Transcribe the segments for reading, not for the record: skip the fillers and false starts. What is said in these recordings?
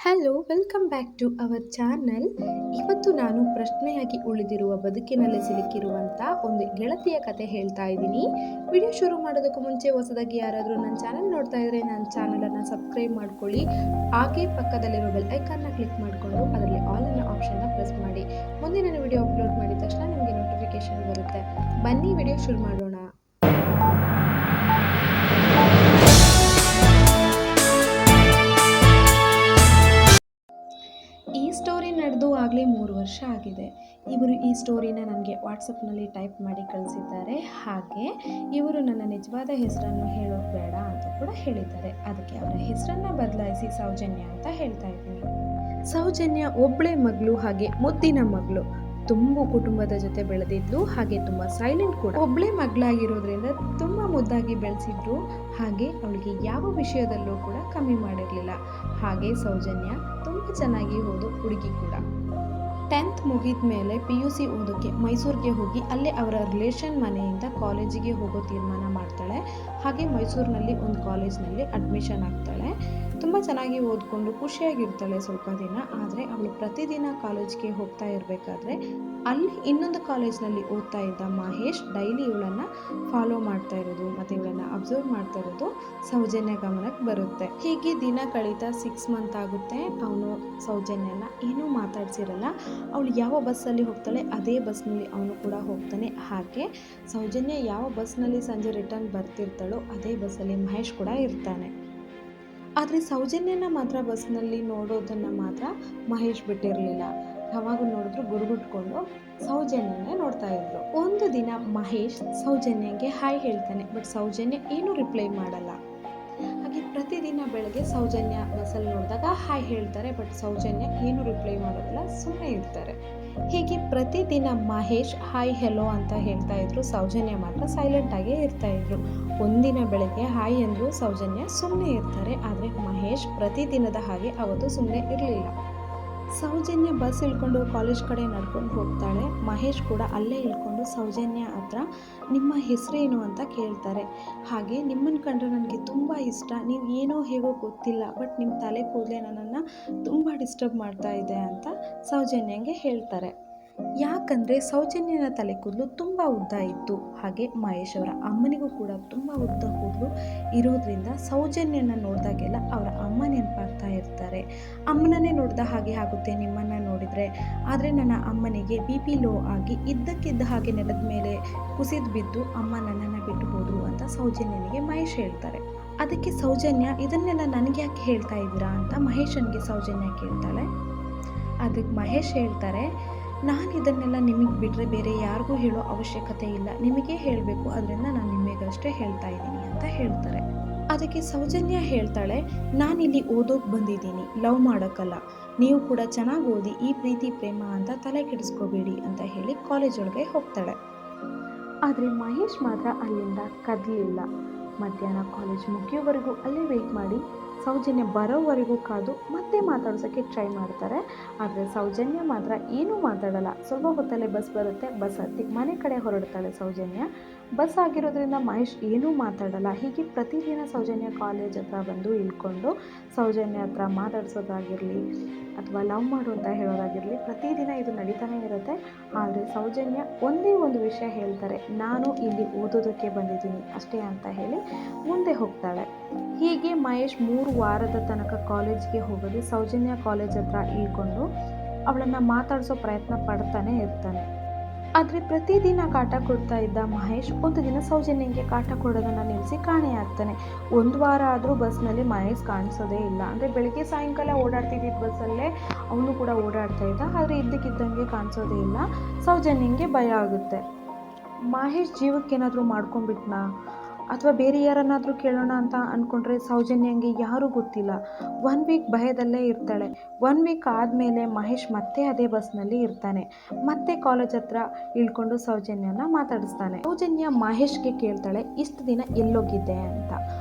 Hello welcome back to our channel. ಇವತ್ತು ನಾನು ಪ್ರಶ್ನೆಯಾಗಿ ಉಳಿದಿರುವ ಬದುಕಿನಲ್ಲಿ ಸಿಲುಕಿರುವಂಥ ಒಂದು ಗೆಳತಿಯ ಕತೆ ಹೇಳ್ತಾ ಇದ್ದೀನಿ. ವಿಡಿಯೋ ಶುರು ಮಾಡೋದಕ್ಕೂ ಮುಂಚೆ ಹೊಸದಾಗಿ ಯಾರಾದರೂ ನನ್ನ ಚಾನಲ್ ನೋಡ್ತಾ ಇದ್ದರೆ ನನ್ನ ಚಾನಲನ್ನು ಸಬ್ಸ್ಕ್ರೈಬ್ ಮಾಡ್ಕೊಳ್ಳಿ. ಹಾಗೆ ಪಕ್ಕದಲ್ಲಿರೋ ಬೆಲ್ ಐಕಾನ್ನ ಕ್ಲಿಕ್ ಮಾಡಿಕೊಂಡು ಅದರಲ್ಲಿ ಆಲ್ ಅನ್ನೋ ಆಪ್ಷನ್ನ ಪ್ರೆಸ್ ಮಾಡಿ. ಮುಂದೆ ನಾನು ವಿಡಿಯೋ ಅಪ್ಲೋಡ್ ಮಾಡಿದ ತಕ್ಷಣ ನಿಮಗೆ ನೋಟಿಫಿಕೇಶನ್ ಬರುತ್ತೆ. ಬನ್ನಿ ವಿಡಿಯೋ ಶುರು ಮಾಡೋಣ. ಈ ಸ್ಟೋರಿ ನಡೆದು ಆಗಲೇ 3 ವರ್ಷ ಆಗಿದೆ. ಇವರು ಈ ಸ್ಟೋರಿನ ನನಗೆ ವಾಟ್ಸಪ್ನಲ್ಲಿ ಟೈಪ್ ಮಾಡಿ ಕಳಿಸಿದ್ದಾರೆ. ಹಾಗೆ ಇವರು ನನ್ನ ನಿಜವಾದ ಹೆಸರನ್ನು ಹೇಳೋದು ಬೇಡ ಅಂತ ಕೂಡ ಹೇಳಿದ್ದಾರೆ. ಅದಕ್ಕೆ ಅವರ ಹೆಸರನ್ನು ಬದಲಾಯಿಸಿ ಸೌಜನ್ಯ ಅಂತ ಹೇಳ್ತಾ ಇದ್ದೀನಿ. ಸೌಜನ್ಯ ಒಬ್ಬಳೇ ಮಗಳು, ಹಾಗೆ ಮುದ್ದಿನ ಮಗಳು. ತುಂಬು ಕುಟುಂಬದ ಜೊತೆ ಬೆಳೆದಿದ್ಲು, ಹಾಗೆ ತುಂಬ ಸೈಲೆಂಟ್ ಕೂಡ. ಒಬ್ಬಳೇ ಮಗಳಾಗಿರೋದ್ರಿಂದ ತುಂಬ ಮುದ್ದಾಗಿ ಬೆಳೆಸಿದ್ರು. ಹಾಗೆ ಅವಳಿಗೆ ಯಾವ ವಿಷಯದಲ್ಲೂ ಕೂಡ ಕಮ್ಮಿ ಮಾಡಿರಲಿಲ್ಲ. ಹಾಗೆ ಸೌಜನ್ಯ ತುಂಬ ಚೆನ್ನಾಗಿ ಓದೋ ಹುಡುಗಿ ಕೂಡ. 10th ಮುಗಿದ ಮೇಲೆ PUC ಓದೋಕ್ಕೆ ಮೈಸೂರಿಗೆ ಹೋಗಿ ಅಲ್ಲೇ ಅವರ ರಿಲೇಷನ್ ಮನೆಯಿಂದ ಕಾಲೇಜಿಗೆ ಹೋಗೋ ತೀರ್ಮಾನ ಮಾಡ್ತಾಳೆ. ಹಾಗೆ ಮೈಸೂರಿನಲ್ಲಿ ಒಂದು ಕಾಲೇಜ್ನಲ್ಲಿ ಅಡ್ಮಿಷನ್ ಆಗ್ತಾಳೆ. ತುಂಬ ಚೆನ್ನಾಗಿ ಓದ್ಕೊಂಡು ಖುಷಿಯಾಗಿರ್ತಾಳೆ ಸ್ವಲ್ಪ ದಿನ. ಆದರೆ ಅವಳು ಪ್ರತಿದಿನ ಕಾಲೇಜ್ಗೆ ಹೋಗ್ತಾ ಇರಬೇಕಾದ್ರೆ ಅಲ್ಲಿ ಇನ್ನೊಂದು ಕಾಲೇಜ್ನಲ್ಲಿ ಓದ್ತಾ ಇದ್ದ ಮಹೇಶ್ ಡೈಲಿ ಇವಳನ್ನು ಫಾಲೋ ಮಾಡ್ತಾ ಇರೋದು ಮತ್ತು ಇವಳನ್ನು ಅಬ್ಸರ್ವ್ ಮಾಡ್ತಾ ಇರೋದು ಸೌಜನ್ಯ ಗಮನಕ್ಕೆ ಬರುತ್ತೆ. ಹೀಗೆ ದಿನ ಕಳೀತಾ 6 ಮಂತ್ ಆಗುತ್ತೆ. ಅವನು ಸೌಜನ್ಯನ ಏನೂ ಮಾತಾಡ್ಸಿರಲ್ಲ. ಅವಳು ಯಾವ ಬಸ್ಸಲ್ಲಿ ಹೋಗ್ತಾಳೆ ಅದೇ ಬಸ್ನಲ್ಲಿ ಅವನು ಕೂಡ ಹೋಗ್ತಾನೆ. ಹಾಗೆ ಸೌಜನ್ಯ ಯಾವ ಬಸ್ನಲ್ಲಿ ಸಂಜೆ ರಿಟರ್ನ್ ಬರ್ತಿರ್ತಾಳೋ ಅದೇ ಬಸ್ಸಲ್ಲಿ ಮಹೇಶ್ ಕೂಡ ಇರ್ತಾನೆ. ಆದರೆ ಸೌಜನ್ಯನ ಮಾತ್ರ ಬಸ್ನಲ್ಲಿ ನೋಡೋದನ್ನು ಮಾತ್ರ ಮಹೇಶ್ ಬಿಟ್ಟಿರಲಿಲ್ಲ. ಯಾವಾಗ ನೋಡಿದ್ರು ಗುರುಗುಟ್ಕೊಂಡು ಸೌಜನ್ಯನೇ ನೋಡ್ತಾ ಇದ್ರು. ಒಂದು ದಿನ ಮಹೇಶ್ ಸೌಜನ್ಯಗೆ ಹಾಯ್ ಹೇಳ್ತಾನೆ. ಬಟ್ ಸೌಜನ್ಯ ಏನೂ ರಿಪ್ಲೈ ಮಾಡಲ್ಲ. ಹಾಗೆ ಪ್ರತಿದಿನ ಬೆಳಗ್ಗೆ ಸೌಜನ್ಯ ಬಸ್ಸಲ್ಲಿ ನೋಡಿದಾಗ ಹಾಯ್ ಹೇಳ್ತಾರೆ. ಬಟ್ ಸೌಜನ್ಯ ಏನೂ ರಿಪ್ಲೈ ಮಾಡೋದಿಲ್ಲ, ಸುಮ್ಮನೆ ಇರ್ತಾರೆ. ಹೀಗೆ ಪ್ರತಿದಿನ ಮಹೇಶ್ ಹಾಯ್ ಹೆಲೋ ಅಂತ ಹೇಳ್ತಾ ಇದ್ರು. ಸೌಜನ್ಯ ಮಾತ್ರ ಸೈಲೆಂಟಾಗೇ ಇರ್ತಾ ಇದ್ರು. ಒಂದಿನ ಬೆಳಗ್ಗೆ ಹಾಯ್ ಅಂದರೂ ಸೌಜನ್ಯ ಸುಮ್ಮನೆ ಇರ್ತಾರೆ. ಆದರೆ ಮಹೇಶ್ ಪ್ರತಿದಿನದ ಹಾಗೆ ಅವತ್ತು ಸುಮ್ಮನೆ ಇರಲಿಲ್ಲ. ಸೌಜನ್ಯ ಬಸ್ ಇಳ್ಕೊಂಡು ಕಾಲೇಜ್ ಕಡೆ ನಡ್ಕೊಂಡು ಹೋಗ್ತಾಳೆ. ಮಹೇಶ್ ಕೂಡ ಅಲ್ಲೇ ಇಳ್ಕೊಂಡು ಸೌಜನ್ಯ ಹತ್ರ ನಿಮ್ಮ ಹೆಸರೇನು ಅಂತ ಕೇಳ್ತಾರೆ. ಹಾಗೆ ನಿಮ್ಮನ್ನು ಕಂಡ್ರೆ ನನಗೆ ತುಂಬ ಇಷ್ಟ, ನೀವು ಏನೋ ಹೇಗೋ ಗೊತ್ತಿಲ್ಲ, ಬಟ್ ನಿಮ್ಮ ತಲೆ ಕೂದಲೇ ನನ್ನನ್ನು ತುಂಬ ಡಿಸ್ಟರ್ಬ್ ಮಾಡ್ತಾ ಇದೆ ಅಂತ ಸೌಜನ್ಯಂಗೆ ಹೇಳ್ತಾರೆ. ಯಾಕಂದರೆ ಸೌಜನ್ಯನ ತಲೆ ಕೂದಲು ತುಂಬ ಉದ್ದ ಇತ್ತು. ಹಾಗೆ ಮಹೇಶ್ ಅವರ ಅಮ್ಮನಿಗೂ ಕೂಡ ತುಂಬ ಉದ್ದ ಕೂದಲು ಇರೋದ್ರಿಂದ ಸೌಜನ್ಯನ ನೋಡಿದಾಗೆಲ್ಲ ಅವರ ಅಮ್ಮ ನೆನಪಾಗ್ತಾ ಇರ್ತಾರೆ. ಅಮ್ಮನನ್ನೇ ನೋಡಿದ ಹಾಗೆ ಆಗುತ್ತೆ ನಿಮ್ಮನ್ನು ನೋಡಿದರೆ. ಆದರೆ ನನ್ನ ಅಮ್ಮನಿಗೆ BP ಲೋ ಆಗಿ ಇದ್ದಕ್ಕಿದ್ದ ಹಾಗೆ ನೆಲದ ಮೇಲೆ ಕುಸಿದು ಬಿದ್ದು ಅಮ್ಮ ನನ್ನನ್ನು ಬಿಟ್ಟು ಹೋದರು ಅಂತ ಸೌಜನ್ಯನಿಗೆ ಮಹೇಶ್ ಹೇಳ್ತಾರೆ. ಅದಕ್ಕೆ ಸೌಜನ್ಯ ಇದನ್ನೆಲ್ಲ ನನಗೆ ಯಾಕೆ ಹೇಳ್ತಾ ಇದ್ದೀರಾ ಅಂತ ಮಹೇಶನಿಗೆ ಸೌಜನ್ಯ ಕೇಳ್ತಾಳೆ. ಅದಕ್ಕೆ ಮಹೇಶ್ ಹೇಳ್ತಾರೆ, ನಾನು ಇದನ್ನೆಲ್ಲ ನಿಮಗೆ ಬಿಟ್ಟರೆ ಬೇರೆ ಯಾರಿಗೂ ಹೇಳೋ ಅವಶ್ಯಕತೆ ಇಲ್ಲ, ನಿಮಗೇ ಹೇಳಬೇಕು, ಅದರಿಂದ ನಾನು ನಿಮಗಷ್ಟೇ ಹೇಳ್ತಾ ಇದ್ದೀನಿ ಅಂತ ಹೇಳ್ತಾರೆ. ಅದಕ್ಕೆ ಸೌಜನ್ಯ ಹೇಳ್ತಾಳೆ, ನಾನಿಲ್ಲಿ ಓದೋಕೆ ಬಂದಿದ್ದೀನಿ, ಲವ್ ಮಾಡೋಕ್ಕಲ್ಲ. ನೀವು ಕೂಡ ಚೆನ್ನಾಗಿ ಓದಿ, ಈ ಪ್ರೀತಿ ಪ್ರೇಮ ಅಂತ ತಲೆ ಕೆಡಿಸ್ಕೋಬೇಡಿ ಅಂತ ಹೇಳಿ ಕಾಲೇಜ್ ಒಳಗೆ ಹೋಗ್ತಾಳೆ. ಆದರೆ ಮಹೇಶ್ ಮಾತ್ರ ಅಲ್ಲಿಂದ ಕದಲಿಲ್ಲ. ಮಧ್ಯಾಹ್ನ ಕಾಲೇಜ್ ಮುಗಿಯೋವರೆಗೂ ಅಲ್ಲೇ ವೆಯ್ಟ್ ಮಾಡಿ ಸೌಜನ್ಯ ಬರೋವರೆಗೂ ಕಾದು ಮತ್ತೆ ಮಾತಾಡ್ಸೋಕ್ಕೆ ಟ್ರೈ ಮಾಡ್ತಾರೆ. ಆದರೆ ಸೌಜನ್ಯ ಮಾತ್ರ ಏನೂ ಮಾತಾಡಲ್ಲ. ಸ್ವಲ್ಪ ಹೊತ್ತಲ್ಲೇ ಬಸ್ ಬರುತ್ತೆ. ಬಸ್ ಹತ್ತಿ ಮನೆ ಕಡೆ ಹೊರಡ್ತಾಳೆ ಸೌಜನ್ಯ. ಬಸ್ ಆಗಿರೋದ್ರಿಂದ ಮಹೇಶ್ ಏನೂ ಮಾತಾಡಲ್ಲ. ಹೀಗೆ ಪ್ರತಿದಿನ ಸೌಜನ್ಯ ಕಾಲೇಜ್ ಹತ್ರ ಬಂದು ಇಳ್ಕೊಂಡು ಸೌಜನ್ಯ ಹತ್ರ ಮಾತಾಡ್ಸೋದಾಗಿರಲಿ ಅಥವಾ ಲವ್ ಮಾಡು ಅಂತ ಹೇಳೋದಾಗಿರಲಿ ಪ್ರತಿದಿನ ಇದು ನಡೀತಾನೆ ಇರುತ್ತೆ. ಆದರೆ ಸೌಜನ್ಯ ಒಂದೇ ಒಂದು ವಿಷಯ ಹೇಳ್ತಾರೆ, ನಾನು ಇಲ್ಲಿ ಓದೋದಕ್ಕೆ ಬಂದಿದ್ದೀನಿ ಅಷ್ಟೇ ಅಂತ ಹೇಳಿ ಮುಂದೆ ಹೋಗ್ತಾಳೆ. ಹೀಗೆ ಮಹೇಶ್ 3 ವಾರದ ತನಕ ಕಾಲೇಜ್ಗೆ ಹೋಗದೆ ಸೌಜನ್ಯ ಕಾಲೇಜ್ ಹತ್ರ ಇಳ್ಕೊಂಡು ಅವಳನ್ನು ಮಾತಾಡಿಸೋ ಪ್ರಯತ್ನ ಪಡ್ತಾನೆ ಇರ್ತಾನೆ. ಆದರೆ ಪ್ರತಿದಿನ ಕಾಟ ಕೊಡ್ತಾ ಇದ್ದ ಮಹೇಶ್ ಒಂದು ದಿನ ಸೌಜನ್ಯಂಗೆ ಕಾಟ ಕೊಡೋದನ್ನು ನಿಲ್ಲಿಸಿ ಕಾಣೆಯಾಗ್ತಾನೆ. 1 ವಾರ ಆದರೂ ಬಸ್ನಲ್ಲಿ ಮಹೇಶ್ ಕಾಣಿಸೋದೇ ಇಲ್ಲ. ಅಂದರೆ ಬೆಳಗ್ಗೆ ಸಾಯಂಕಾಲ ಓಡಾಡ್ತಿದ್ದ ಬಸ್ಸಲ್ಲೇ ಅವನು ಕೂಡ ಓಡಾಡ್ತಾ ಇದ್ದ. ಆದರೆ ಇದ್ದಕ್ಕಿದ್ದಂಗೆ ಕಾಣಿಸೋದೇ ಇಲ್ಲ. ಸೌಜನ್ಯಂಗೆ ಭಯ ಆಗುತ್ತೆ. ಮಹೇಶ್ ಜೀವಕ್ಕೇನಾದರೂ ಮಾಡ್ಕೊಂಡ್ಬಿಟ್ನಾ ಅಥವಾ ಬೇರೆ ಯಾರನ್ನಾದರೂ ಕೇಳೋಣ ಅಂತ ಅಂದ್ಕೊಂಡ್ರೆ ಸೌಜನ್ಯಂಗೆ ಯಾರೂ ಗೊತ್ತಿಲ್ಲ. 1 ವೀಕ್ ಭಯದಲ್ಲೇ ಇರ್ತಾಳೆ. 1 ವೀಕ್ ಆದಮೇಲೆ ಮಹೇಶ್ ಮತ್ತೆ ಅದೇ ಬಸ್ನಲ್ಲಿ ಇರ್ತಾನೆ. ಮತ್ತೆ ಕಾಲೇಜ್ ಹತ್ರ ಇಳ್ಕೊಂಡು ಸೌಜನ್ಯನ ಮಾತಾಡಿಸ್ತಾನೆ. ಸೌಜನ್ಯ ಮಹೇಶ್ಗೆ ಕೇಳ್ತಾಳೆ, ಇಷ್ಟು ದಿನ ಎಲ್ಲೋಗಿದ್ದೆ ಅಂತ.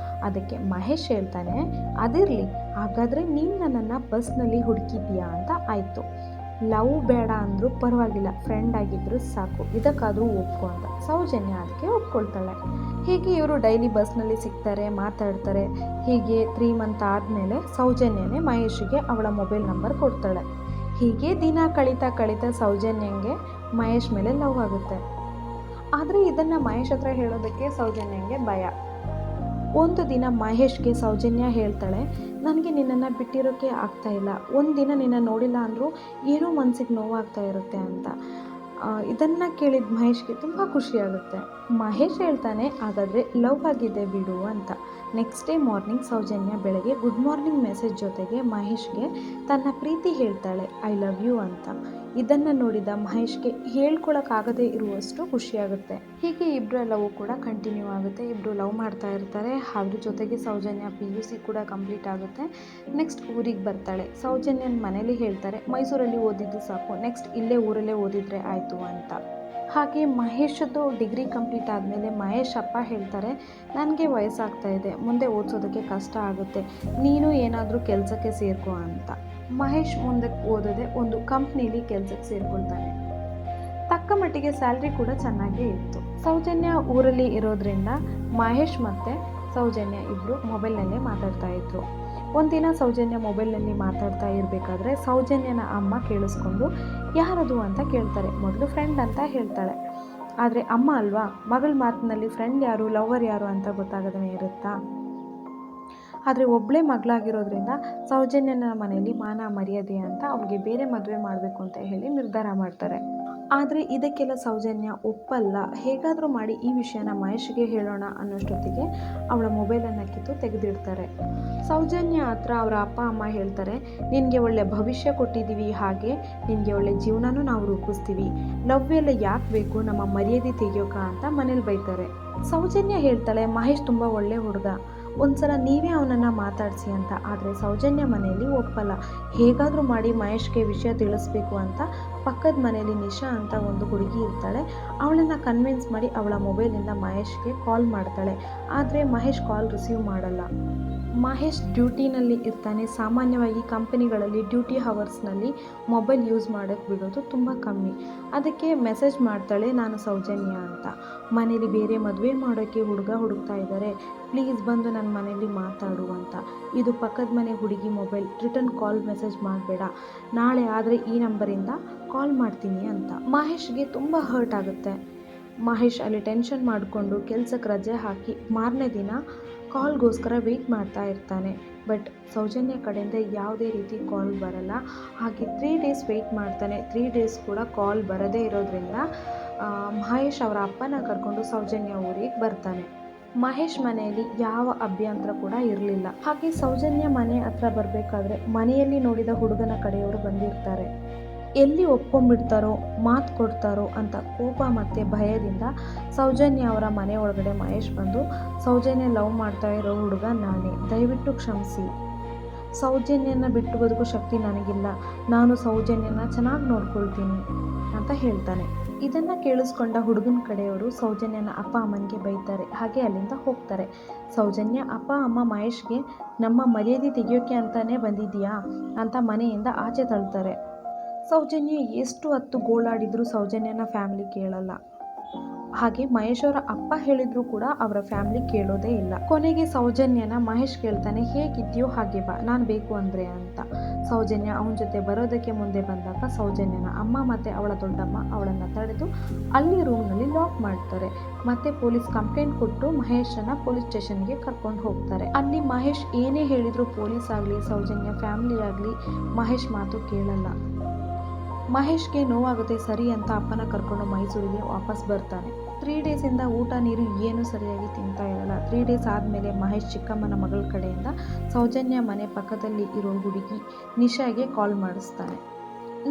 ಅದಕ್ಕೆ ಮಹೇಶ್ ಹೇಳ್ತಾನೆ, ಅದಿರಲಿ, ಹಾಗಾದರೆ ನೀನು ನನ್ನನ್ನು ಬಸ್ನಲ್ಲಿ ಹುಡುಕಿದ್ಯಾ ಅಂತ ಆಯಿತು. ಲವ್ ಬೇಡ ಅಂದರೂ ಪರವಾಗಿಲ್ಲ, ಫ್ರೆಂಡ್ ಆಗಿದ್ದರೂ ಸಾಕು, ಇದಕ್ಕಾದರೂ ಒಪ್ಕೊ ಅಂತ. ಸೌಜನ್ಯ ಅದಕ್ಕೆ ಒಪ್ಕೊಳ್ತಾಳೆ. ಹೀಗೆ ಇವರು ಡೈಲಿ ಬಸ್ನಲ್ಲಿ ಸಿಗ್ತಾರೆ, ಮಾತಾಡ್ತಾರೆ. ಹೀಗೆ 3 ಮಂತ್ ಆದಮೇಲೆ ಸೌಜನ್ಯನೇ ಮಹೇಶ್ಗೆ ಅವಳ ಮೊಬೈಲ್ ನಂಬರ್ ಕೊಡ್ತಾಳೆ. ಹೀಗೆ ದಿನ ಕಳೀತಾ ಸೌಜನ್ಯಂಗೆ ಮಹೇಶ್ ಮೇಲೆ ಲವ್ ಆಗುತ್ತೆ. ಆದರೆ ಇದನ್ನು ಮಹೇಶ್ ಹತ್ರ ಹೇಳೋದಕ್ಕೆ ಸೌಜನ್ಯಂಗೆ ಭಯ. ಒಂದು ದಿನ ಮಹೇಶ್ಗೆ ಸೌಜನ್ಯ ಹೇಳ್ತಾಳೆ, ನನಗೆ ನಿನ್ನನ್ನು ಬಿಟ್ಟಿರೋಕ್ಕೆ ಆಗ್ತಾಯಿಲ್ಲ, ಒಂದು ದಿನ ನಿನ್ನ ನೋಡಿಲ್ಲ ಅಂದರೂ ಏನೋ ಮನಸ್ಸಿಗೆ ನೋವಾಗ್ತಾ ಇರುತ್ತೆ ಅಂತ. ಇದನ್ನು ಕೇಳಿದ ಮಹೇಶ್ಗೆ ತುಂಬ ಖುಷಿಯಾಗುತ್ತೆ. ಮಹೇಶ್ ಹೇಳ್ತಾನೆ, ಹಾಗಾದರೆ ಲವ್ ಆಗಿದೆ ಬಿಡು ಅಂತ. ನೆಕ್ಸ್ಟ್ ಡೇ ಮಾರ್ನಿಂಗ್ ಸೌಜನ್ಯ ಬೆಳಗ್ಗೆ ಗುಡ್ ಮಾರ್ನಿಂಗ್ ಮೆಸೇಜ್ ಜೊತೆಗೆ ಮಹೇಶ್ಗೆ ತನ್ನ ಪ್ರೀತಿ ಹೇಳ್ತಾಳೆ, ಐ ಲವ್ ಯು ಅಂತ. ಇದನ್ನು ನೋಡಿದ ಮಹೇಶ್ಗೆ ಹೇಳ್ಕೊಳಕ್ಕಾಗದೇ ಇರುವಷ್ಟು ಖುಷಿಯಾಗುತ್ತೆ. ಹೀಗೆ ಇಬ್ಬರ ಲವ್ ಕೂಡ ಕಂಟಿನ್ಯೂ ಆಗುತ್ತೆ. ಇಬ್ಬರು ಲವ್ ಮಾಡ್ತಾ ಇರ್ತಾರೆ. ಅದ್ರ ಜೊತೆಗೆ ಸೌಜನ್ಯ PUC ಕೂಡ ಕಂಪ್ಲೀಟ್ ಆಗುತ್ತೆ. ನೆಕ್ಸ್ಟ್ ಊರಿಗೆ ಬರ್ತಾಳೆ. ಸೌಜನ್ಯನ ಮನೇಲಿ ಹೇಳ್ತಾರೆ, ಮೈಸೂರಲ್ಲಿ ಓದಿದ್ದು ಸಾಕು, ನೆಕ್ಸ್ಟ್ ಇಲ್ಲೇ ಊರಲ್ಲೇ ಓದಿದರೆ ಆಯಿತು ಅಂತ. ಹಾಗೆ ಮಹೇಶದ್ದು ಡಿಗ್ರಿ ಕಂಪ್ಲೀಟ್ ಆದಮೇಲೆ ಮಹೇಶ್ ಅಪ್ಪ ಹೇಳ್ತಾರೆ, ನನಗೆ ವಯಸ್ಸಾಗ್ತಾ ಇದೆ, ಮುಂದೆ ಓದಿಸೋದಕ್ಕೆ ಕಷ್ಟ ಆಗುತ್ತೆ, ನೀನು ಏನಾದರೂ ಕೆಲಸಕ್ಕೆ ಸೇರ್ಕೋ ಅಂತ. ಮಹೇಶ್ ಮುಂದಕ್ಕೆ ಓದದೆ ಒಂದು ಕಂಪ್ನೀಲಿ ಕೆಲಸಕ್ಕೆ ಸೇರ್ಕೊಳ್ತಾನೆ. ತಕ್ಕ ಮಟ್ಟಿಗೆ ಸ್ಯಾಲ್ರಿ ಕೂಡ ಚೆನ್ನಾಗೇ ಇತ್ತು. ಸೌಜನ್ಯ ಊರಲ್ಲಿ ಇರೋದ್ರಿಂದ ಮಹೇಶ್ ಮತ್ತು ಸೌಜನ್ಯ ಇಬ್ಬರು ಮೊಬೈಲ್ನಲ್ಲೇ ಮಾತಾಡ್ತಾ ಇದ್ರು. ಒಂದಿನ ಸೌಜನ್ಯ ಮೊಬೈಲ್ನಲ್ಲಿ ಮಾತಾಡ್ತಾ ಇರಬೇಕಾದ್ರೆ ಸೌಜನ್ಯನ ಅಮ್ಮ ಕೇಳಿಸ್ಕೊಂಡು ಯಾರದು ಅಂತ ಕೇಳ್ತಾರೆ. ಮೊದಲು ಫ್ರೆಂಡ್ ಅಂತ ಹೇಳ್ತಾಳೆ. ಆದರೆ ಅಮ್ಮ ಅಲ್ವಾ, ಮಗಳ ಮಾತಿನಲ್ಲಿ ಫ್ರೆಂಡ್ ಯಾರು ಲವರ್ ಯಾರು ಅಂತ ಗೊತ್ತಾಗದೇ ಇರುತ್ತಾ. ಆದರೆ ಒಬ್ಬಳೇ ಮಗಳಾಗಿರೋದ್ರಿಂದ ಸೌಜನ್ಯನ ಮನೆಯಲ್ಲಿ ಮಾನ ಮರ್ಯಾದೆ ಅಂತ ಅವಳಿಗೆ ಬೇರೆ ಮದುವೆ ಮಾಡಬೇಕು ಅಂತ ಹೇಳಿ ನಿರ್ಧಾರ ಮಾಡ್ತಾರೆ. ಆದರೆ ಇದಕ್ಕೆಲ್ಲ ಸೌಜನ್ಯ ಒಪ್ಪಲ್ಲ. ಹೇಗಾದರೂ ಮಾಡಿ ಈ ವಿಷಯನ ಮಹೇಶ್ಗೆ ಹೇಳೋಣ ಅನ್ನೋಷ್ಟೊತ್ತಿಗೆ ಅವಳ ಮೊಬೈಲನ್ನು ಕಿತ್ತು ತೆಗೆದಿಡ್ತಾರೆ. ಸೌಜನ್ಯ ಹತ್ರ ಅವರ ಅಪ್ಪ ಅಮ್ಮ ಹೇಳ್ತಾರೆ, ನಿನಗೆ ಒಳ್ಳೆ ಭವಿಷ್ಯ ಕೊಟ್ಟಿದ್ದೀವಿ, ಹಾಗೆ ನಿನಗೆ ಒಳ್ಳೆ ಜೀವನನೂ ನಾವು ರೂಪಿಸ್ತೀವಿ, ಲವ್ ಎಲ್ಲ ಯಾಕೆ ಬೇಕು, ನಮ್ಮ ಮರ್ಯಾದೆ ತೆಗಿಯೋಕ ಅಂತ ಮನೇಲಿ ಬೈತಾರೆ. ಸೌಜನ್ಯ ಹೇಳ್ತಾಳೆ, ಮಹೇಶ್ ತುಂಬ ಒಳ್ಳೆ ಹುಡುಗ, ಒಂದ್ಸಲ ನೀವೇ ಅವನನ್ನು ಮಾತಾಡಿಸಿ ಅಂತ. ಆದರೆ ಸೌಜನ್ಯ ಮನೆಯಲ್ಲಿ ಒಪ್ಪಲ್ಲ. ಹೇಗಾದರೂ ಮಾಡಿ ಮಹೇಶ್ಗೆ ವಿಷಯ ತಿಳಿಸ್ಬೇಕು ಅಂತ ಪಕ್ಕದ ಮನೆಯಲ್ಲಿ ನಿಶಾ ಅಂತ ಒಂದು ಹುಡುಗಿ ಇರ್ತಾಳೆ, ಅವಳನ್ನು ಕನ್ವಿನ್ಸ್ ಮಾಡಿ ಅವಳ ಮೊಬೈಲಿಂದ ಮಹೇಶ್ಗೆ ಕಾಲ್ ಮಾಡ್ತಾಳೆ. ಆದರೆ ಮಹೇಶ್ ಕಾಲ್ ರಿಸೀವ್ ಮಾಡಲ್ಲ. ಮಹೇಶ್ ಡ್ಯೂಟಿನಲ್ಲಿ ಇರ್ತಾನೆ. ಸಾಮಾನ್ಯವಾಗಿ ಕಂಪನಿಗಳಲ್ಲಿ ಡ್ಯೂಟಿ ಹವರ್ಸ್ನಲ್ಲಿ ಮೊಬೈಲ್ ಯೂಸ್ ಮಾಡೋಕ್ಕೆ ಬಿಡೋದು ತುಂಬ ಕಮ್ಮಿ. ಅದಕ್ಕೆ ಮೆಸೇಜ್ ಮಾಡ್ತಾಳೆ, ನಾನು ಸೌಜನ್ಯ ಅಂತ, ಮನೇಲಿ ಬೇರೆ ಮದುವೆ ಮಾಡೋಕ್ಕೆ ಹುಡುಗ ಹುಡುಕ್ತಾ ಇದ್ದಾರೆ, ಪ್ಲೀಸ್ ಬಂದು ನನ್ನ ಮನೇಲಿ ಮಾತಾಡು ಅಂತ. ಇದು ಪಕ್ಕದ ಮನೆ ಹುಡುಗಿ ಮೊಬೈಲ್, ರಿಟರ್ನ್ ಕಾಲ್ ಮೆಸೇಜ್ ಮಾಡಬೇಡ, ನಾಳೆ ಆದರೆ ಈ ನಂಬರಿಂದ ಕಾಲ್ ಮಾಡ್ತೀನಿ ಅಂತ. ಮಹೇಶ್ಗೆ ತುಂಬ ಹರ್ಟ್ ಆಗುತ್ತೆ. ಮಹೇಶ್ ಅಲ್ಲಿ ಟೆನ್ಷನ್ ಮಾಡಿಕೊಂಡು ಕೆಲಸಕ್ಕೆ ರಜೆ ಹಾಕಿ ಮಾರನೇ ದಿನ ಕಾಲ್ಗೋಸ್ಕರ ವೆಯ್ಟ್ ಮಾಡ್ತಾ ಇರ್ತಾನೆ. ಬಟ್ ಸೌಜನ್ಯ ಕಡೆಯಿಂದ ಯಾವುದೇ ರೀತಿ ಕಾಲ್ ಬರಲ್ಲ. ಹಾಗೆ 3 ಡೇಸ್ ವೆಯ್ಟ್ ಮಾಡ್ತಾನೆ. 3 ಡೇಸ್ ಕೂಡ ಕಾಲ್ ಬರದೇ ಇರೋದ್ರಿಂದ ಮಹೇಶ್ ಅವರ ಅಪ್ಪನ ಕರ್ಕೊಂಡು ಸೌಜನ್ಯ ಊರಿಗೆ ಬರ್ತಾನೆ. ಮಹೇಶ್ ಮನೆಯಲ್ಲಿ ಯಾವ ಅಭ್ಯಂತರ ಕೂಡ ಇರಲಿಲ್ಲ. ಹಾಗೆ ಸೌಜನ್ಯ ಮನೆ ಹತ್ರ ಬರಬೇಕಾದ್ರೆ ಮನೆಯಲ್ಲಿ ನೋಡಿದ ಹುಡುಗನ ಕಡೆಯವರು ಬಂದಿರ್ತಾರೆ. ಎಲ್ಲಿ ಒಪ್ಕೊಂಡ್ಬಿಡ್ತಾರೋ, ಮಾತು ಕೊಡ್ತಾರೋ ಅಂತ ಕೋಪ ಮತ್ತು ಭಯದಿಂದ ಸೌಜನ್ಯ ಅವರ ಮನೆ ಒಳಗಡೆ ಮಹೇಶ್ ಬಂದು, ಸೌಜನ್ಯ ಲವ್ ಮಾಡ್ತಾ ಇರೋ ಹುಡುಗ ನಾನೇ, ದಯವಿಟ್ಟು ಕ್ಷಮಿಸಿ, ಸೌಜನ್ಯನ ಬಿಟ್ಟು ಬದುಕೋ ಶಕ್ತಿ ನನಗಿಲ್ಲ, ನಾನು ಸೌಜನ್ಯನ ಚೆನ್ನಾಗಿ ನೋಡ್ಕೊಳ್ತೀನಿ ಅಂತ ಹೇಳ್ತಾನೆ. ಇದನ್ನು ಕೇಳಿಸ್ಕೊಂಡ ಹುಡುಗನ ಕಡೆಯವರು ಸೌಜನ್ಯನ ಅಪ್ಪ ಅಮ್ಮನಿಗೆ ಬೈತಾರೆ. ಹಾಗೆ ಅಲ್ಲಿಂದ ಹೋಗ್ತಾರೆ. ಸೌಜನ್ಯ ಅಪ್ಪ ಅಮ್ಮ ಮಹೇಶ್ಗೆ ನಮ್ಮ ಮರ್ಯಾದೆ ತೆಗಿಯೋಕ್ಕೆ ಅಂತಾನೆ ಬಂದಿದ್ದೀಯಾ ಅಂತ ಮನೆಯಿಂದ ಆಚೆ ತಳ್ತಾರೆ. ಸೌಜನ್ಯ ಎಷ್ಟು ಹೊತ್ತು ಗೋಳಾಡಿದರೂ ಸೌಜನ್ಯನ ಫ್ಯಾಮಿಲಿ ಕೇಳಲ್ಲ. ಹಾಗೆ ಮಹೇಶ್ ಅವರ ಅಪ್ಪ ಹೇಳಿದ್ರು ಕೂಡ ಅವರ ಫ್ಯಾಮಿಲಿ ಕೇಳೋದೇ ಇಲ್ಲ. ಕೊನೆಗೆ ಸೌಜನ್ಯನ ಮಹೇಶ್ ಕೇಳ್ತಾನೆ, ಹೇಗಿದ್ಯೋ ಹಾಗೆ ಬಾ, ನಾನು ಬೇಕು ಅಂದರೆ ಅಂತ. ಸೌಜನ್ಯ ಅವನ ಜೊತೆ ಬರೋದಕ್ಕೆ ಮುಂದೆ ಬಂದಾಗ ಸೌಜನ್ಯನ ಅಮ್ಮ ಮತ್ತು ಅವಳ ದೊಡ್ಡಮ್ಮ ಅವಳನ್ನು ತಡೆದು ಅಲ್ಲಿ ರೂಮ್ನಲ್ಲಿ ಲಾಕ್ ಮಾಡ್ತಾರೆ. ಮತ್ತೆ ಪೊಲೀಸ್ ಕಂಪ್ಲೇಂಟ್ ಕೊಟ್ಟು ಮಹೇಶನ ಪೊಲೀಸ್ ಸ್ಟೇಷನ್ಗೆ ಕರ್ಕೊಂಡು ಹೋಗ್ತಾರೆ. ಅಲ್ಲಿ ಮಹೇಶ್ ಏನೇ ಹೇಳಿದ್ರು ಪೊಲೀಸ್ ಆಗಲಿ ಸೌಜನ್ಯ ಫ್ಯಾಮಿಲಿ ಆಗಲಿ ಮಹೇಶ್ ಮಾತು ಕೇಳಲ್ಲ. ಮಹೇಶ್ಗೆ ನೋವಾಗುತ್ತೆ. ಸರಿ ಅಂತ ಅಪ್ಪನ ಕರ್ಕೊಂಡು ಮೈಸೂರಿಗೆ ವಾಪಸ್ ಬರ್ತಾನೆ. 3 ಡೇಸಿಂದ ಊಟ ನೀರು ಏನೂ ಸರಿಯಾಗಿ ತಿಂತಾ ಇರಲ್ಲ. 3 ಡೇಸ್ ಆದಮೇಲೆ ಮಹೇಶ್ ಚಿಕ್ಕಮ್ಮನ ಮಗಳ ಕಡೆಯಿಂದ ಸೌಜನ್ಯ ಮನೆ ಪಕ್ಕದಲ್ಲಿ ಇರೋ ಹುಡುಗಿ ನಿಶಾಗೆ ಕಾಲ್ ಮಾಡಿಸ್ತಾನೆ.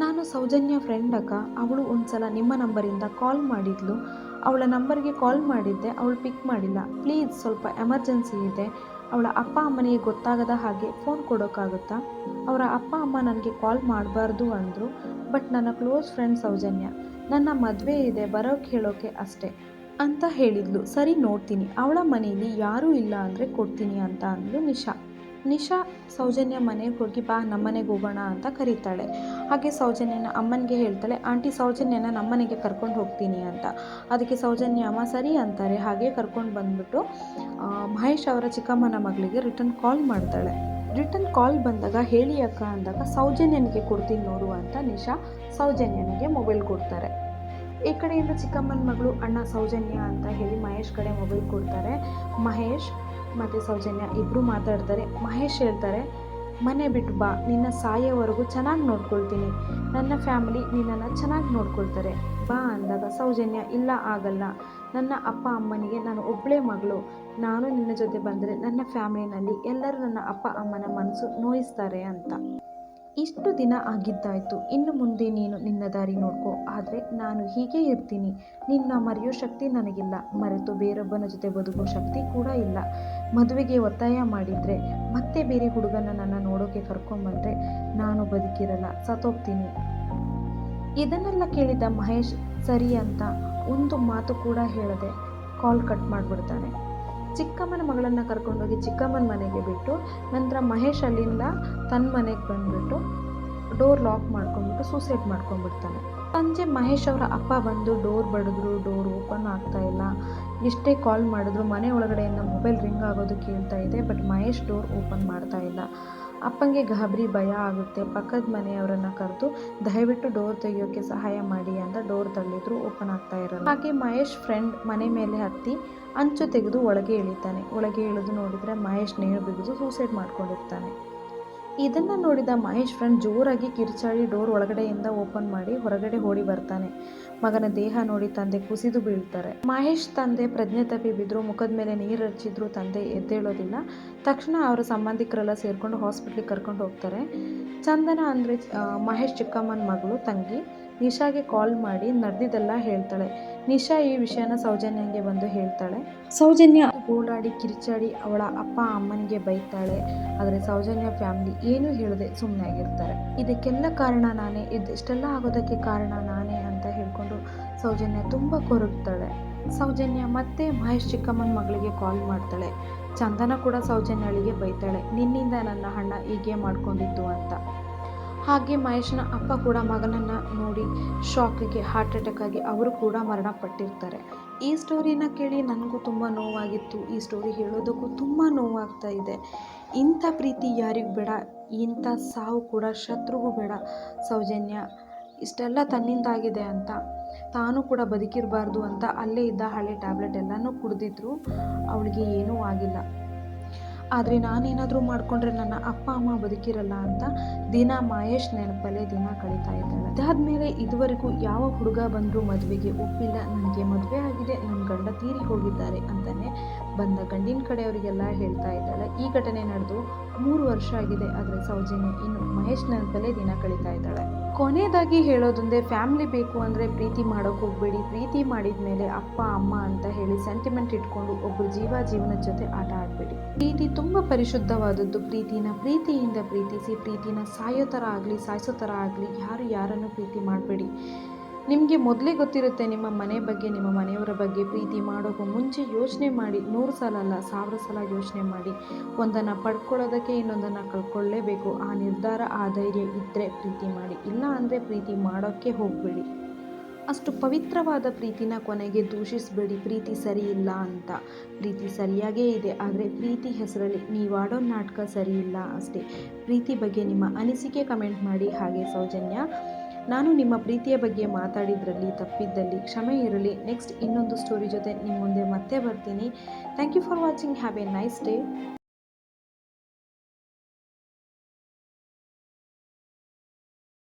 ನಾನು ಸೌಜನ್ಯ ಫ್ರೆಂಡ್ ಅಕ್ಕ, ಅವಳು ಒಂದು ಸಲ ನಿಮ್ಮ ನಂಬರಿಂದ ಕಾಲ್ ಮಾಡಿದ್ಲು, ಅವಳ ನಂಬರ್ಗೆ ಕಾಲ್ ಮಾಡಿದ್ದೆ, ಅವಳು ಪಿಕ್ ಮಾಡಿಲ್ಲ, ಪ್ಲೀಸ್ ಸ್ವಲ್ಪ ಎಮರ್ಜೆನ್ಸಿ ಇದೆ, ಅವಳ ಅಪ್ಪ ಅಮ್ಮನಿಗೆ ಗೊತ್ತಾಗದ ಹಾಗೆ ಫೋನ್ ಕೊಡೋಕ್ಕಾಗುತ್ತಾ? ಅವರ ಅಪ್ಪ ಅಮ್ಮ ನನಗೆ ಕಾಲ್ ಮಾಡಬಾರ್ದು ಅಂದರು, ಬಟ್ ನನ್ನ ಕ್ಲೋಸ್ ಫ್ರೆಂಡ್ ಸೌಜನ್ಯ, ನನ್ನ ಮದುವೆ ಇದೆ, ಬರೋಕ್ಕೆ ಹೇಳೋಕ್ಕೆ ಅಷ್ಟೇ ಅಂತ ಹೇಳಿದ್ಲು. ಸರಿ ನೋಡ್ತೀನಿ, ಅವಳ ಮನೆಯಲ್ಲಿ ಯಾರೂ ಇಲ್ಲ ಅಂದರೆ ಕೊಡ್ತೀನಿ ಅಂತ ಅಂದ್ಲು ನಿಶಾ. ನಿಶಾ ಸೌಜನ್ಯ ಮನೆಗೆ ಹೋಗಿ ಬಾ ನಮ್ಮನೆಗೆ ಹೋಗೋಣ ಅಂತ ಕರೀತಾಳೆ. ಹಾಗೆ ಸೌಜನ್ಯನ ಅಮ್ಮನಿಗೆ ಹೇಳ್ತಾಳೆ, ಆಂಟಿ ಸೌಜನ್ಯನ ನಮ್ಮನೆಗೆ ಕರ್ಕೊಂಡು ಹೋಗ್ತೀನಿ ಅಂತ. ಅದಕ್ಕೆ ಸೌಜನ್ಯ ಅಮ್ಮ ಸರಿ ಅಂತಾರೆ. ಹಾಗೆ ಕರ್ಕೊಂಡು ಬಂದ್ಬಿಟ್ಟು ಮಹೇಶ್ ಅವರ ಚಿಕ್ಕಮ್ಮನ ಮಗಳಿಗೆ ರಿಟರ್ನ್ ಕಾಲ್ ಮಾಡ್ತಾಳೆ. ರಿಟರ್ನ್ ಕಾಲ್ ಬಂದಾಗ ಹೇಳಿ ಅಕ್ಕ ಅಂದಾಗ ಸೌಜನ್ಯನಿಗೆ ಕೊಡ್ತೀನಿ ನೋಡು ಅಂತ ನಿಶಾ ಸೌಜನ್ಯನಿಗೆ ಮೊಬೈಲ್ ಕೊಡ್ತಾರೆ. ಈ ಕಡೆಯಿಂದ ಚಿಕ್ಕಮ್ಮನ ಮಗಳು ಅಣ್ಣ ಸೌಜನ್ಯ ಅಂತ ಹೇಳಿ ಮಹೇಶ್ ಕಡೆ ಮೊಬೈಲ್ ಕೊಡ್ತಾರೆ. ಮಹೇಶ್ ಮತ್ತು ಸೌಜನ್ಯ ಇಬ್ಬರು ಮಾತಾಡ್ತಾರೆ. ಮಹೇಶ್ ಹೇಳ್ತಾರೆ, ಮನೆ ಬಿಟ್ಟು ಬಾ, ನಿನ್ನ ಸಾಯೋವರೆಗೂ ಚೆನ್ನಾಗಿ ನೋಡ್ಕೊಳ್ತೀನಿ, ನನ್ನ ಫ್ಯಾಮಿಲಿ ನಿನ್ನನ್ನು ಚೆನ್ನಾಗಿ ನೋಡ್ಕೊಳ್ತಾರೆ ಬಾ ಅಂದಾಗ ಸೌಜನ್ಯ ಇಲ್ಲ ಆಗಲ್ಲ, ನನ್ನ ಅಪ್ಪ ಅಮ್ಮನಿಗೆ ನಾನು ಒಬ್ಬಳೇ ಮಗಳು, ನಾನು ನಿನ್ನ ಜೊತೆ ಬಂದರೆ ನನ್ನ ಫ್ಯಾಮಿಲಿನಲ್ಲಿ ಎಲ್ಲರೂ ನನ್ನ ಅಪ್ಪ ಅಮ್ಮನ ಮನಸ್ಸು ನೋಯಿಸ್ತಾರೆ ಅಂತ. ಇಷ್ಟು ದಿನ ಆಗಿದ್ದಾಯಿತು, ಇನ್ನು ಮುಂದೆ ನೀನು ನಿನ್ನ ದಾರಿ ನೋಡ್ಕೋ, ಆದರೆ ನಾನು ಹೀಗೆ ಇರ್ತೀನಿ, ನಿನ್ನ ಮರೆಯೋ ಶಕ್ತಿ ನನಗಿಲ್ಲ, ಮರೆತು ಬೇರೊಬ್ಬನ ಜೊತೆ ಬದುಕೋ ಶಕ್ತಿ ಕೂಡ ಇಲ್ಲ, ಮದುವೆಗೆ ಒತ್ತಾಯ ಮಾಡಿದರೆ ಮತ್ತೆ ಬೇರೆ ಹುಡುಗನ ನನ್ನ ನೋಡೋಕೆ ಕರ್ಕೊಂಬಂದರೆ ನಾನು ಬದುಕಿರಲ್ಲ, ಸತ್ತೋಗ್ತೀನಿ. ಇದನ್ನೆಲ್ಲ ಕೇಳಿದ ಮಹೇಶ್ ಸರಿ ಅಂತ ಒಂದು ಮಾತು ಕೂಡ ಹೇಳದೆ ಕಾಲ್ ಕಟ್ ಮಾಡಿಬಿಡ್ತಾನೆ. ಚಿಕ್ಕಮ್ಮನ ಮಗಳನ್ನು ಕರ್ಕೊಂಡೋಗಿ ಚಿಕ್ಕಮ್ಮನ ಮನೆಗೆ ಬಿಟ್ಟು ನಂತರ ಮಹೇಶ್ ಅಲ್ಲಿಂದ ತನ್ನ ಮನೆಗೆ ಬಂದುಬಿಟ್ಟು ಡೋರ್ ಲಾಕ್ ಮಾಡ್ಕೊಂಡ್ಬಿಟ್ಟು ಸೂಸೈಡ್ ಮಾಡ್ಕೊಂಡ್ಬಿಡ್ತಾನೆ. ಸಂಜೆ ಮಹೇಶ್ ಅವರ ಅಪ್ಪ ಬಂದು ಡೋರ್ ಬಡಿದ್ರು, ಡೋರ್ ಓಪನ್ ಆಗ್ತಾ ಇಲ್ಲ. ಎಷ್ಟೇ ಕಾಲ್ ಮಾಡಿದ್ರು ಮನೆ ಒಳಗಡೆಯಿಂದ ಮೊಬೈಲ್ ರಿಂಗ್ ಆಗೋದು ಕೇಳ್ತಾ ಇದೆ, ಬಟ್ ಮಹೇಶ್ ಡೋರ್ ಓಪನ್ ಮಾಡ್ತಾ ಇಲ್ಲ. ಅಪ್ಪಂಗೆ ಗಾಬರಿ ಭಯ ಆಗುತ್ತೆ. ಪಕ್ಕದ ಮನೆಯವರನ್ನು ಕರೆದು ದಯವಿಟ್ಟು ಡೋರ್ ತೆಗಿಯೋಕ್ಕೆ ಸಹಾಯ ಮಾಡಿ ಅಂತ ಡೋರ್ ತಳ್ಳಿದ್ರು ಓಪನ್ ಆಗ್ತಾ ಇರಲ್ಲ. ಹಾಗೆ ಮಹೇಶ್ ಫ್ರೆಂಡ್ ಮನೆ ಮೇಲೆ ಹತ್ತಿ ಅಂಚು ತೆಗೆದು ಒಳಗೆ ಇಳಿತಾನೆ. ಒಳಗೆ ಇಳಿದು ನೋಡಿದರೆ ಮಹೇಶ್ ನೇಣು ಬಿಗಿದು ಸೂಸೈಡ್ ಮಾಡ್ಕೊಂಡಿರ್ತಾನೆ. ಇದನ್ನು ನೋಡಿದ ಮಹೇಶ್ ಫ್ರೆಂಡ್ ಜೋರಾಗಿ ಕಿರ್ಚಾಡಿ ಡೋರ್ ಒಳಗಡೆಯಿಂದ ಓಪನ್ ಮಾಡಿ ಹೊರಗಡೆ ಓಡಿ ಬರ್ತಾನೆ. ಮಗನ ದೇಹ ನೋಡಿ ತಂದೆ ಕುಸಿದು ಬೀಳ್ತಾರೆ. ಮಹೇಶ್ ತಂದೆ ಪ್ರಜ್ಞೆ ತಪ್ಪಿ ಬಿದ್ದರು, ಮುಖದ ಮೇಲೆ ನೀರು ಹಚ್ಚಿದ್ರು ತಂದೆ ಎದ್ದೇಳೋದಿಲ್ಲ. ತಕ್ಷಣ ಅವರ ಸಂಬಂಧಿಕರೆಲ್ಲ ಸೇರಿಕೊಂಡು ಹಾಸ್ಪಿಟ್ಲಿಗೆ ಕರ್ಕೊಂಡು ಹೋಗ್ತಾರೆ. ಚಂದನ ಅಂದರೆ ಮಹೇಶ್ ಚಿಕ್ಕಮ್ಮನ ಮಗಳು ತಂಗಿ ನಿಶಾಗೆ ಕಾಲ್ ಮಾಡಿ ನಡೆದಿದ್ದೆಲ್ಲ ಹೇಳ್ತಾಳೆ. ನಿಶಾ ಈ ವಿಷಯನ ಸೌಜನ್ಯಂಗೆ ಬಂದು ಹೇಳ್ತಾಳೆ. ಸೌಜನ್ಯ ಗೋಳಾಡಿ ಕಿರ್ಚಾಡಿ ಅವಳ ಅಪ್ಪ ಅಮ್ಮನಿಗೆ ಬೈತಾಳೆ. ಆದರೆ ಸೌಜನ್ಯ ಫ್ಯಾಮಿಲಿ ಏನೂ ಹೇಳದೆ ಸುಮ್ಮನೆ ಆಗಿರ್ತಾರೆ. ಇದಕ್ಕೆಲ್ಲ ಕಾರಣ ನಾನೇ, ಇಷ್ಟೆಲ್ಲ ಆಗೋದಕ್ಕೆ ಕಾರಣ ನಾನೇ ಅಂತ ಹೇಳ್ಕೊಂಡು ಸೌಜನ್ಯ ತುಂಬ ಕೊರಗ್ತಾಳೆ. ಸೌಜನ್ಯ ಮತ್ತೆ ಮಹೇಶ್ ಚಿಕ್ಕಮ್ಮನ ಮಗಳಿಗೆ ಕಾಲ್ ಮಾಡ್ತಾಳೆ. ಚಂದನ ಕೂಡ ಸೌಜನ್ಯಳಿಗೆ ಬೈತಾಳೆ, ನಿನ್ನಿಂದ ನನ್ನ ಅಣ್ಣ ಹೀಗೆ ಮಾಡ್ಕೊಂಡಿದ್ದು ಅಂತ. ಹಾಗೆ ಮಹೇಶನ ಅಪ್ಪ ಕೂಡ ಮಗನನ್ನು ನೋಡಿ ಶಾಕಿಗೆ ಹಾರ್ಟ್ ಅಟ್ಯಾಕ್ ಆಗಿ ಅವರು ಕೂಡ ಮರಣಪಟ್ಟಿರ್ತಾರೆ. ಈ ಸ್ಟೋರಿನ ಕೇಳಿ ನನಗೂ ತುಂಬ ನೋವಾಗಿತ್ತು. ಈ ಸ್ಟೋರಿ ಹೇಳೋದಕ್ಕೂ ತುಂಬ ನೋವಾಗ್ತಾ ಇದೆ. ಇಂಥ ಪ್ರೀತಿ ಯಾರಿಗೂ ಬೇಡ, ಇಂಥ ಸಾವು ಕೂಡ ಶತ್ರುಗೂ ಬೇಡ. ಸೌಜನ್ಯ ಇಷ್ಟೆಲ್ಲ ತನ್ನಿಂದಾಗಿದೆ ಅಂತ ತಾನು ಕೂಡ ಬದುಕಿರಬಾರ್ದು ಅಂತ ಅಲ್ಲೇ ಇದ್ದ ಹಳೆ ಟ್ಯಾಬ್ಲೆಟ್ ಎಲ್ಲನೂ ಕುಡಿದಿದ್ರು, ಅವಳಿಗೆ ಏನೂ ಆಗಿಲ್ಲ. ಆದರೆ ನಾನೇನಾದರೂ ಮಾಡಿಕೊಂಡ್ರೆ ನನ್ನ ಅಪ್ಪ ಅಮ್ಮ ಬದುಕಿರಲ್ಲ ಅಂತ ದಿನ ಮಹೇಶ್ ನೆನಪಲ್ಲೇ ದಿನ ಕಳೀತಾ ಇದ್ದಾಳೆ. ಅದಾದಮೇಲೆ ಇದುವರೆಗೂ ಯಾವ ಹುಡುಗ ಬಂದರೂ ಮದುವೆಗೆ ಒಪ್ಪಿಲ್ಲ. ನನಗೆ ಮದುವೆ ಆಗಿದೆ, ನನ್ನ ಗಂಡ ತೀರಿ ಹೋಗಿದ್ದಾರೆ ಅಂತಲೇ ಬಂದ ಗಂಡಿನ ಕಡೆಯವರಿಗೆಲ್ಲ ಹೇಳ್ತಾ ಇದ್ದಾಳೆ. ಈ ಘಟನೆ ನಡೆದು 3 ವರ್ಷ ಆಗಿದೆ. ಆದರೆ ಸೌಜನ್ಯ ಇನ್ನು ಮಹೇಶ್ ನೆನಪಲ್ಲೇ ದಿನ ಕಳೀತಾ ಇದ್ದಾಳೆ. ಕೊನೆಯದಾಗಿ ಹೇಳೋದೊಂದೇ, ಫ್ಯಾಮಿಲಿ ಬೇಕು ಅಂದರೆ ಪ್ರೀತಿ ಮಾಡೋಕೆ ಹೋಗಬೇಡಿ. ಪ್ರೀತಿ ಮಾಡಿದ ಮೇಲೆ ಅಪ್ಪ ಅಮ್ಮ ಅಂತ ಹೇಳಿ ಸೆಂಟಿಮೆಂಟ್ ಇಟ್ಕೊಂಡು ಒಬ್ಬರು ಜೀವನದ ಜೊತೆ ಆಟ ಆಡಬೇಡಿ. ಪ್ರೀತಿ ತುಂಬ ಪರಿಶುದ್ಧವಾದದ್ದು. ಪ್ರೀತಿಯಿಂದ ಪ್ರೀತಿಸಿ. ಪ್ರೀತಿನ ಸಾಯೋ ಥರ ಆಗಲಿ ಸಾಯಿಸೋ ಥರ ಆಗಲಿ ಯಾರನ್ನು ಪ್ರೀತಿ ಮಾಡಬೇಡಿ. ನಿಮಗೆ ಮೊದಲೇ ಗೊತ್ತಿರುತ್ತೆ ನಿಮ್ಮ ಮನೆ ಬಗ್ಗೆ, ನಿಮ್ಮ ಮನೆಯವರ ಬಗ್ಗೆ. ಪ್ರೀತಿ ಮಾಡೋಕ್ಕೂ ಮುಂಚೆ ಯೋಚನೆ ಮಾಡಿ, 100 ಸಲ ಅಲ್ಲ 1000 ಸಲ ಯೋಚನೆ ಮಾಡಿ. ಒಂದನ್ನು ಪಡ್ಕೊಳ್ಳೋದಕ್ಕೆ ಇನ್ನೊಂದನ್ನು ಕಳ್ಕೊಳ್ಳೇಬೇಕು. ಆ ನಿರ್ಧಾರ, ಆ ಧೈರ್ಯ ಇದ್ದರೆ ಪ್ರೀತಿ ಮಾಡಿ, ಇಲ್ಲ ಅಂದರೆ ಪ್ರೀತಿ ಮಾಡೋಕ್ಕೆ ಹೋಗಬೇಡಿ. ಅಷ್ಟು ಪವಿತ್ರವಾದ ಪ್ರೀತಿನ ಕೊನೆಗೆ ದೂಷಿಸಬೇಡಿ. ಪ್ರೀತಿ ಸರಿ ಇಲ್ಲ ಅಂತ. ಪ್ರೀತಿ ಸರಿಯಾಗೇ ಇದೆ, ಆದರೆ ಪ್ರೀತಿ ಹೆಸರಲ್ಲಿ ನೀವಾಡೋ ನಾಟಕ ಸರಿ ಇಲ್ಲ ಅಷ್ಟೇ. ಪ್ರೀತಿ ಬಗ್ಗೆ ನಿಮ್ಮ ಅನಿಸಿಕೆ ಕಮೆಂಟ್ ಮಾಡಿ. ಹಾಗೆ ಸೌಜನ್ಯ, ನಾನು ನಿಮ್ಮ ಪ್ರೀತಿಯ ಬಗ್ಗೆ ಮಾತಾಡಿದ್ರಲ್ಲಿ ತಪ್ಪಿದ್ದಲ್ಲಿ ಕ್ಷಮೆ ಇರಲಿ. ನೆಕ್ಸ್ಟ್ ಇನ್ನೊಂದು ಸ್ಟೋರಿ ಜೊತೆ ನಿಮ್ಮ ಮುಂದೆ ಮತ್ತೆ ಬರ್ತೀನಿ. Thank you for watching. Have a nice day.